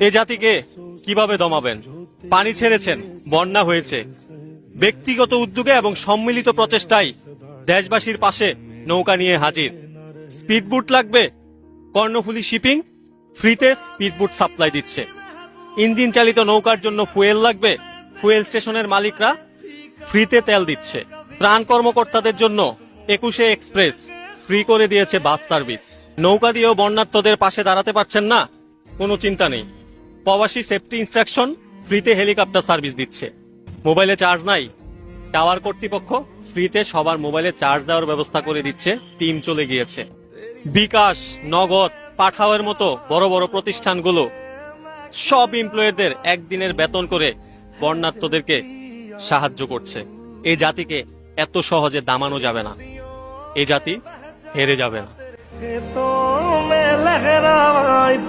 এই জাতিকে কিভাবে দমাবেন? পানি ছেড়েছেন, বন্যা হয়েছে। ব্যক্তিগত উদ্যোগে এবং সম্মিলিত প্রচেষ্টায় দেশবাসীর পাশে নৌকা নিয়ে হাজির। স্পিডবোট লাগবে, কর্ণফুলী শিপিং ফ্রিতে স্পিডবোট সাপ্লাই দিচ্ছে। ইঞ্জিন চালিত নৌকার জন্য ফুয়েল লাগবে, ফুয়েল স্টেশনের মালিকরা ফ্রিতে তেল দিচ্ছে। ত্রাণ কর্মকর্তাদের জন্য 21 এক্সপ্রেস ফ্রি করে দিয়েছে বাস সার্ভিস। নৌকা দিয়েও বন্যার্তদের পাশে দাঁড়াতে পারছেন না, কোনো চিন্তা নেই, প্রবাসী সেফটি ইনস্ট্রাকশন ফ্রিতে হেলিকপ্টার সার্ভিস দিচ্ছে। মোবাইলে চার্জ নাই, টাওয়ার কর্তৃপক্ষ ফ্রিতে সবার মোবাইলে চার্জ দেওয়ার ব্যবস্থা করে দিচ্ছে, টিম চলে গিয়েছে। বিকাশ, নগদ, পাঠাওয়ের মতো বড় বড় প্রতিষ্ঠানগুলো সব এমপ্লয়ীদের একদিনের বেতন করে বন্যার্তদেরকে সাহায্য করছে। এই জাতিকে এত সহজে দামানো যাবে না, এই জাতি হেরে যাবে না।